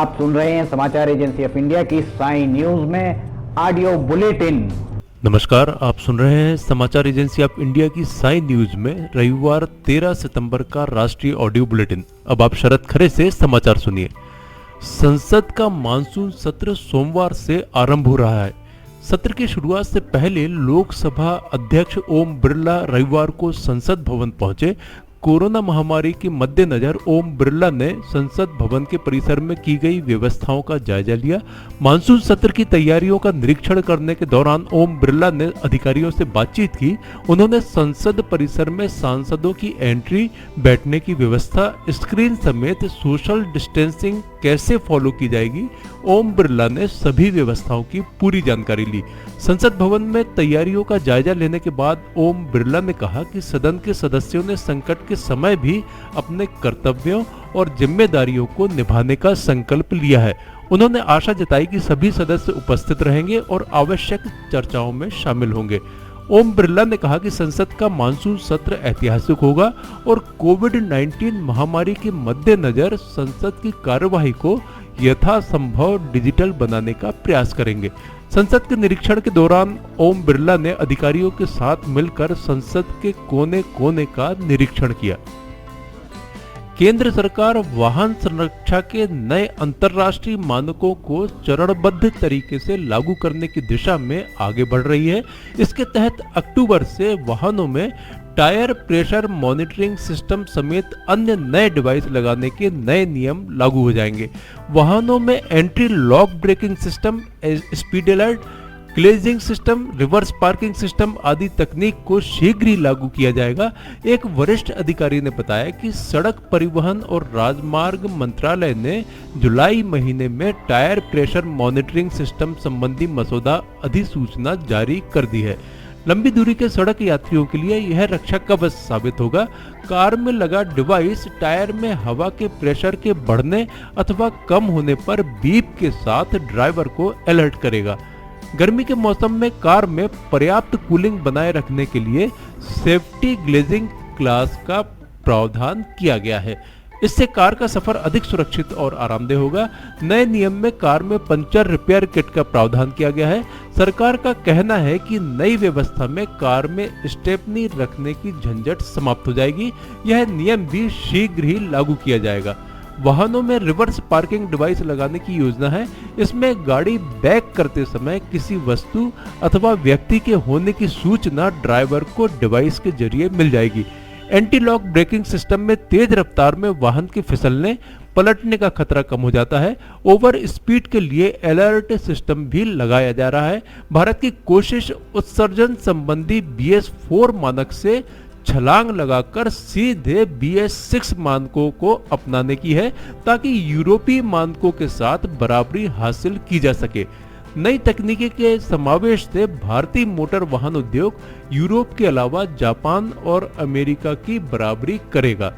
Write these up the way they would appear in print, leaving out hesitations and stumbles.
आप सुन रहे हैं समाचार एजेंसी ऑफ इंडिया की साई न्यूज में ऑडियो बुलेटिन। नमस्कार, आप सुन रहे हैं समाचार एजेंसी ऑफ इंडिया की साई न्यूज में रविवार 13 सितंबर का राष्ट्रीय ऑडियो बुलेटिन। अब आप शरद खरे से समाचार सुनिए। संसद का मानसून सत्र सोमवार से आरंभ हो रहा है। सत्र की शुरुआत से पहले लोकसभा अध्यक्ष ओम बिरला रविवार को संसद भवन पहुंचे। कोरोना महामारी के मद्देनजर ओम बिरला ने संसद भवन के परिसर में की गई व्यवस्थाओं का जायजा लिया। मानसून सत्र की तैयारियों का निरीक्षण करने के दौरान ओम बिरला ने अधिकारियों से बातचीत की। उन्होंने संसद परिसर में सांसदों की एंट्री, बैठने की व्यवस्था, स्क्रीन समेत सोशल डिस्टेंसिंग कैसे फॉलो की जाएगी, ओम बिरला ने सभी व्यवस्थाओं की पूरी जानकारी ली। संसद भवन में तैयारियों का जायजा लेने के बाद ओम बिरला ने कहा कि सदन के सदस्यों ने संकट के समय भी अपने कर्तव्यों और जिम्मेदारियों को निभाने का संकल्प लिया है। उन्होंने आशा जताई कि सभी सदस्य उपस्थित रहेंगे और आवश्यक चर्चाओं में शामिल होंगे। ओम बिरला ने कहा कि संसद का मानसून सत्र ऐतिहासिक होगा और कोविड-19 महामारी के मद्देनजर संसद की कार्यवाही को यथासंभव डिजिटल बनाने का प्रयास करेंगे। संसद के निरीक्षण के दौरान ओम बिरला ने अधिकारियों के साथ मिलकर संसद के कोने कोने का निरीक्षण किया। केंद्र सरकार वाहन सुरक्षा के नए अंतर्राष्ट्रीय मानकों को चरणबद्ध तरीके से लागू करने की दिशा में आगे बढ़ रही है। इसके तहत अक्टूबर से वाहनों में टायर प्रेशर मॉनिटरिंग सिस्टम समेत अन्य नए डिवाइस लगाने के नए नियम लागू हो जाएंगे। वाहनों में entry lock braking system, speed alert, glazing system, reverse parking system आदि तकनीक को शीघ्र ही लागू किया जाएगा। एक वरिष्ठ अधिकारी ने बताया कि सड़क परिवहन और राजमार्ग मंत्रालय ने जुलाई महीने में टायर प्रेशर मॉनिटरिंग सिस्टम संबंधी मसौदा अधिसूचना जारी कर दी है। लंबी दूरी के सड़क यात्रियों के लिए यह रक्षा कवच साबित होगा। कार में लगा डिवाइस टायर में हवा के प्रेशर के बढ़ने अथवा कम होने पर बीप के साथ ड्राइवर को अलर्ट करेगा। गर्मी के मौसम में कार में पर्याप्त कूलिंग बनाए रखने के लिए सेफ्टी ग्लेजिंग क्लास का प्रावधान किया गया है। इससे कार का सफर अधिक सुरक्षित और आरामदेह होगा। नए नियम में कार में पंचर रिपेयर किट का प्रावधान किया गया है। सरकार का कहना है कि नई व्यवस्था में कार में स्टेपनी रखने की झंझट समाप्त हो जाएगी। यह नियम भी शीघ्र ही लागू किया जाएगा। वाहनों में रिवर्स पार्किंग डिवाइस लगाने की योजना है। इसमें गाड़ी बैक करते समय किसी वस्तु अथवा व्यक्ति के होने की सूचना ड्राइवर को डिवाइस के जरिए मिल जाएगी। एंटी लॉक ब्रेकिंग सिस्टम में तेज रफ्तार में वाहन के फिसलने, पलटने का खतरा कम हो जाता है। ओवर स्पीड के लिए अलर्ट सिस्टम भी लगाया जा रहा है। भारत की कोशिश उत्सर्जन संबंधी BS4 मानक से छलांग लगाकर सीधे BS6 मानकों को अपनाने की है, ताकि यूरोपीय मानकों के साथ बराबरी हासिल की जा सके। नई तकनीकी के समावेश से भारतीय मोटर वाहन उद्योग यूरोप के अलावा जापान और अमेरिका की बराबरी करेगा।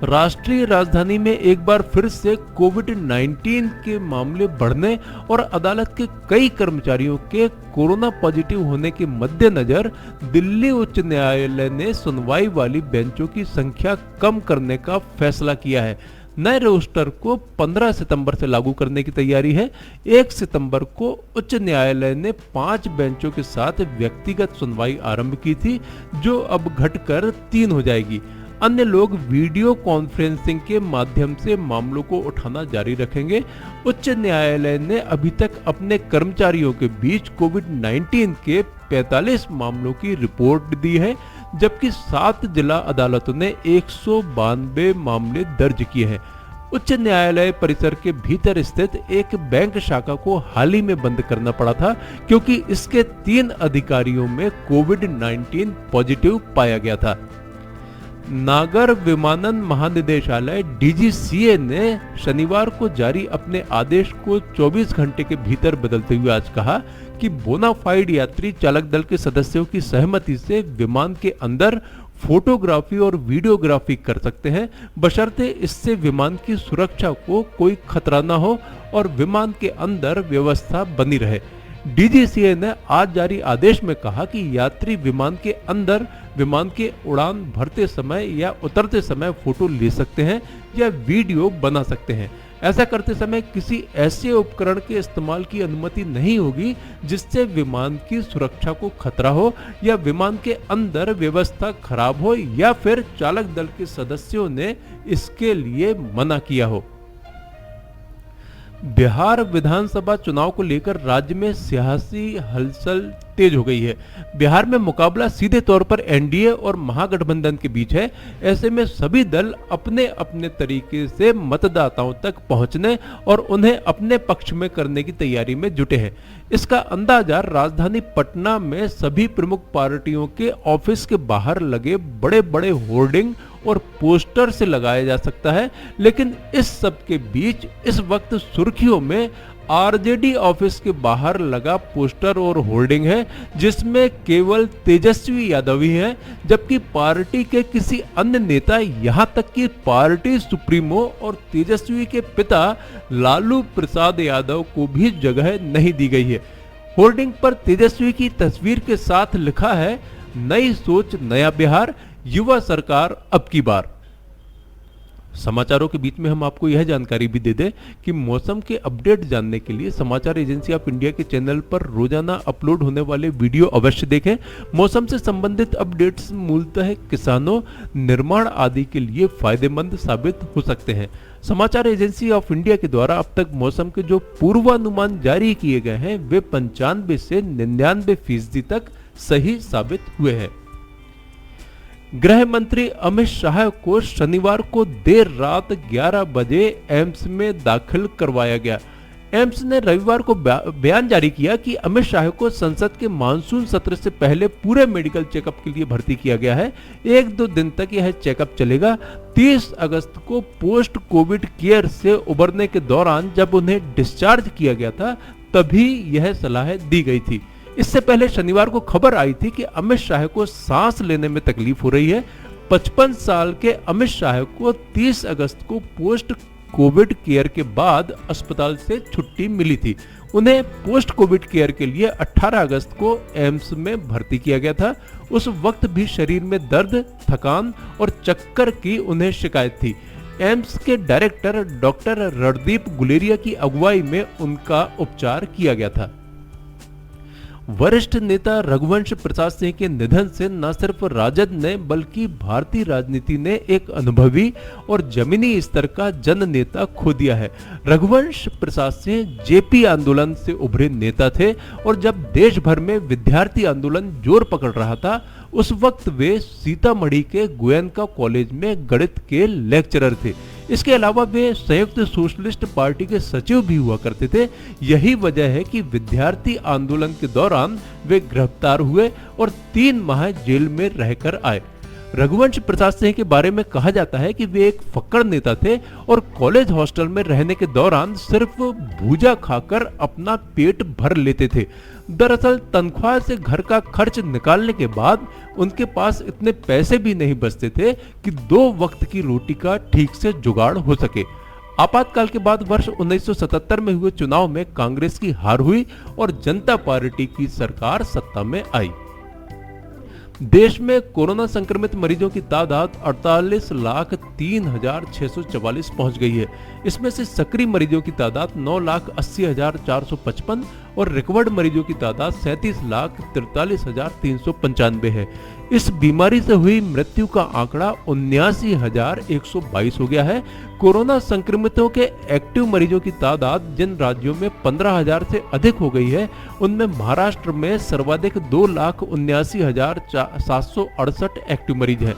राष्ट्रीय राजधानी में एक बार फिर से कोविड-19 के मामले बढ़ने और अदालत के कई कर्मचारियों के कोरोना पॉजिटिव होने के मद्देनजर दिल्ली उच्च न्यायालय ने सुनवाई वाली बेंचों की संख्या कम करने का फैसला किया है। नए रोस्टर को 15 सितंबर से लागू करने की तैयारी है। 1 सितंबर को उच्च न्यायालय ने 5 बेंचों के साथ व्यक्तिगत सुनवाई आरंभ की थी, जो अब घटकर 3 हो जाएगी। अन्य लोग वीडियो कॉन्फ्रेंसिंग के माध्यम से मामलों को उठाना जारी रखेंगे। उच्च न्यायालय ने अभी तक अपने कर्मचारियों के बीच कोविड-19 के 45 मामलों की रिपोर्ट दी है, जबकि 7 जिला अदालतों ने 192 मामले दर्ज किए हैं। उच्च न्यायालय परिसर के भीतर स्थित एक बैंक शाखा को हाल ही में बंद करना पड़ा था, क्योंकि इसके 3 अधिकारियों में कोविड-19 पॉजिटिव पाया गया था। नागर विमानन महानिदेशालय DGCA ने शनिवार को जारी अपने आदेश को 24 घंटे के भीतर बदलते हुए आज कहा कि बोनाफाइड यात्री चालक दल के सदस्यों की सहमति से विमान के अंदर फोटोग्राफी और वीडियोग्राफी कर सकते हैं, बशर्ते इससे विमान की सुरक्षा को कोई खतरा न हो और विमान के अंदर व्यवस्था बनी रहे। DGCA ने आज जारी आदेश में कहा कि यात्री विमान के अंदर विमान के उड़ान भरते समय या उतरते समय फोटो ले सकते हैं या वीडियो बना सकते हैं। ऐसा करते समय किसी ऐसे उपकरण के इस्तेमाल की अनुमति नहीं होगी जिससे विमान की सुरक्षा को खतरा हो या विमान के अंदर व्यवस्था खराब हो या फिर चालक दल के सदस्यों ने इसके लिए मना किया हो। बिहार विधानसभा चुनाव को लेकर राज्य में सियासी हलचल तेज हो गई है। बिहार में मुकाबला सीधे तौर पर एनडीए और महागठबंधन के बीच है। ऐसे में सभी दल अपने अपने तरीके से मतदाताओं तक पहुंचने और उन्हें अपने पक्ष में करने की तैयारी में जुटे हैं। इसका अंदाजा राजधानी पटना में सभी प्रमुख पार्टियों के ऑफिस के बाहर लगे बड़े बड़े होर्डिंग और पोस्टर से लगाया जा सकता है। लेकिन इस सब के बीच इस वक्त सुर्खियों में आरजेडी ऑफिस के बाहर लगा पोस्टर और होर्डिंग है, जिसमें केवल तेजस्वी यादव ही है, जबकि पार्टी के किसी अन्य नेता, यहां तक कि पार्टी सुप्रीमो और तेजस्वी के पिता लालू प्रसाद यादव को भी जगह नहीं दी गई है। होर्डिंग पर तेजस्वी की तस्वीर के साथ लिखा है, नई सोच नया बिहार, युवा सरकार अब की बार। समाचारों के बीच में हम आपको यह जानकारी भी दे दें कि मौसम के अपडेट जानने के लिए समाचार एजेंसी ऑफ इंडिया के चैनल पर रोजाना अपलोड होने वाले वीडियो अवश्य देखें। मौसम से संबंधित अपडेट्स मूलतः किसानों, निर्माण आदि के लिए फायदेमंद साबित हो सकते हैं। समाचार एजेंसी ऑफ इंडिया के द्वारा अब तक मौसम के जो पूर्वानुमान जारी किए गए हैं वे 95 से 99% तक सही साबित हुए हैं। गृह मंत्री अमित शाह को शनिवार को देर रात 11 बजे एम्स में दाखिल करवाया गया। एम्स ने रविवार को बयान जारी किया कि अमित शाह को संसद के मानसून सत्र से पहले पूरे मेडिकल चेकअप के लिए भर्ती किया गया है। 1-2 दिन तक यह चेकअप चलेगा। 30 अगस्त को पोस्ट कोविड केयर से उबरने के दौरान जब उन्हें डिस्चार्ज किया गया था, तभी यह सलाह दी गई थी। इससे पहले शनिवार को खबर आई थी कि अमित शाह को सांस लेने में तकलीफ हो रही है। 55 साल के अमित शाह को 30 अगस्त को पोस्ट कोविड केयर के बाद अस्पताल से छुट्टी मिली थी। उन्हें पोस्ट कोविड केयर के लिए 18 अगस्त को एम्स में भर्ती किया गया था। उस वक्त भी शरीर में दर्द, थकान और चक्कर की उन्हें शिकायत थी। एम्स के डायरेक्टर डॉक्टर रणदीप गुलेरिया की अगुवाई में उनका उपचार किया गया था। वरिष्ठ नेता रघुवंश प्रसाद सिंह के निधन से न सिर्फ राजद ने बल्कि भारतीय राजनीति ने एक अनुभवी और जमीनी स्तर का जन नेता खो दिया है। रघुवंश प्रसाद सिंह जेपी आंदोलन से उभरे नेता थे और जब देश भर में विद्यार्थी आंदोलन जोर पकड़ रहा था, उस वक्त वे सीतामढ़ी के गोयनका कॉलेज में गणित के लेक्चरर थे। इसके अलावा वे संयुक्त सोशलिस्ट पार्टी के सचिव भी हुआ करते थे। यही वजह है कि विद्यार्थी आंदोलन के दौरान वे गिरफ्तार हुए और 3 माह जेल में रहकर आए। रघुवंश प्रसाद सिंह के बारे में कहा जाता है कि वे एक फक्कड़ नेता थे और कॉलेज हॉस्टल में रहने के दौरान सिर्फ भूजा खाकर अपना पेट भर लेते थे। दरअसल तनख्वाह से घर का खर्च निकालने के बाद उनके पास इतने पैसे भी नहीं बचते थे कि 2 वक्त की रोटी का ठीक से जुगाड़ हो सके। आपातकाल के बाद वर्ष 1977 में हुए चुनाव में कांग्रेस की हार हुई और जनता पार्टी की सरकार सत्ता में आई। देश में कोरोना संक्रमित मरीजों की तादाद 48,03,644 पहुंच गई है। इसमें से सक्रिय मरीजों की तादाद 9,80,455 और रिकवर्ड मरीजों की तादाद 37,43,395 है। इस बीमारी से हुई मृत्यु का आंकड़ा 79,122 हो गया है। कोरोना संक्रमितों के एक्टिव मरीजों की तादाद जिन राज्यों में 15,000 से अधिक हो गई है, उनमें महाराष्ट्र में सर्वाधिक 2,79,768 एक्टिव मरीज हैं।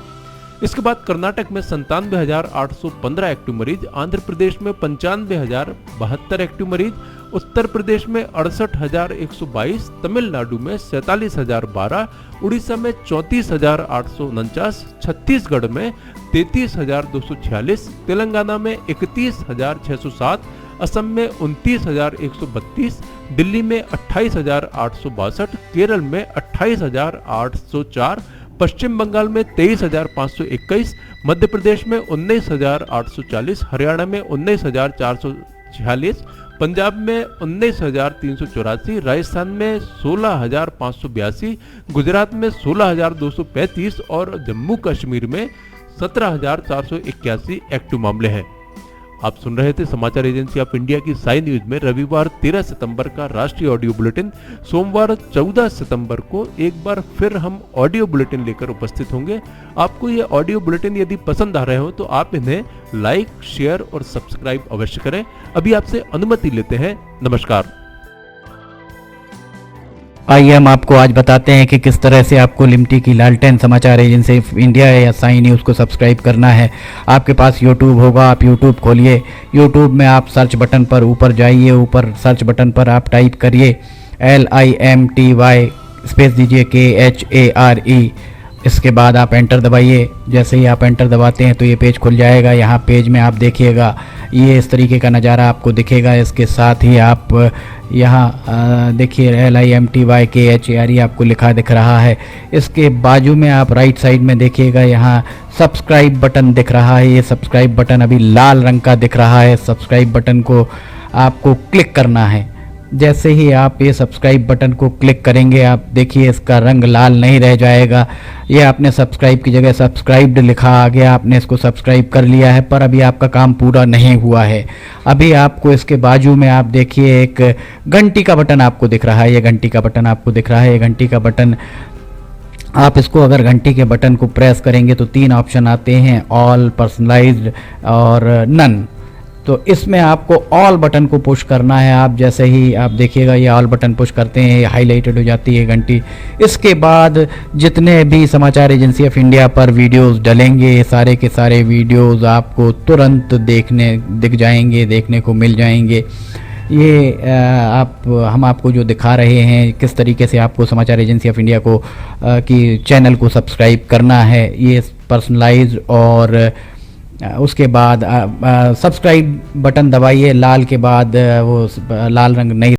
इसके बाद कर्नाटक में 97,815 एक्टिव मरीज, आंध्र प्रदेश में 95,072 एक्टिव मरीज, उत्तर प्रदेश में 68,122, तमिलनाडु में 47,012, उड़ीसा में 34,849, छत्तीसगढ़ में 33,246, तेलंगाना में 31,607, असम में 29,132, दिल्ली में 28,862, केरल में 28,804, पश्चिम बंगाल में 23,521, मध्य प्रदेश में 19,840, हरियाणा में 19,446, पंजाब में 19,384, राजस्थान में 16,582, गुजरात में 16,235 और जम्मू कश्मीर में 17,481 एक्टिव मामले हैं। आप सुन रहे थे समाचार एजेंसी ऑफ इंडिया की साई न्यूज में रविवार 13 सितंबर का राष्ट्रीय ऑडियो बुलेटिन। सोमवार 14 सितंबर को एक बार फिर हम ऑडियो बुलेटिन लेकर उपस्थित होंगे। आपको ये ऑडियो बुलेटिन यदि पसंद आ रहे हो तो आप इन्हें लाइक, शेयर और सब्सक्राइब अवश्य करें। अभी आपसे अनुमति लेते हैं। नमस्कार। आइए हम आपको आज बताते हैं कि किस तरह से आपको लिमटी की लालटेन समाचार एजेंसी ऑफ इंडिया या साई न्यूज़ को सब्सक्राइब करना है। आपके पास यूट्यूब होगा, आप यूट्यूब खोलिए। यूट्यूब में आप सर्च बटन पर ऊपर जाइए, ऊपर सर्च बटन पर आप टाइप करिए LIMTY स्पेस दीजिए KHARE। इसके बाद आप एंटर दबाइए। जैसे ही आप एंटर दबाते हैं तो ये पेज खुल जाएगा। यहाँ पेज में आप देखिएगा ये इस तरीके का नज़ारा आपको दिखेगा। इसके साथ ही आप यहाँ देखिए LIMTY KHARE आपको लिखा दिख रहा है। इसके बाजू में आप राइट साइड में देखिएगा यहाँ सब्सक्राइब बटन दिख रहा है। ये सब्सक्राइब बटन अभी लाल रंग का दिख रहा है। सब्सक्राइब बटन को आपको क्लिक करना है। जैसे ही आप ये सब्सक्राइब बटन को क्लिक करेंगे आप देखिए इसका रंग लाल नहीं रह जाएगा। ये आपने सब्सक्राइब की जगह सब्सक्राइब्ड लिखा आ गया, आपने इसको सब्सक्राइब कर लिया है, पर अभी आपका काम पूरा नहीं हुआ है। अभी आपको इसके बाजू में आप देखिए एक घंटी का बटन आपको दिख रहा है। ये घंटी का बटन आपको दिख रहा है। ये घंटी का बटन आप इसको अगर घंटी के बटन को प्रेस करेंगे तो 3 ऑप्शन आते हैं, ऑल, पर्सनलाइज्ड और नन। तो इसमें आपको ऑल बटन को पुश करना है। आप जैसे ही आप देखिएगा ये ऑल बटन पुश करते हैं, हाईलाइटेड हो जाती है घंटी। इसके बाद जितने भी समाचार एजेंसी ऑफ इंडिया पर वीडियोस डलेंगे ये सारे के सारे वीडियोस आपको तुरंत दिख जाएंगे, देखने को मिल जाएंगे। ये हम आपको जो दिखा रहे हैं किस तरीके से आपको समाचार एजेंसी ऑफ इंडिया को की चैनल को सब्सक्राइब करना है। ये पर्सनलाइज्ड और उसके बाद सब्सक्राइब बटन दबाइए, लाल के बाद वो लाल रंग नहीं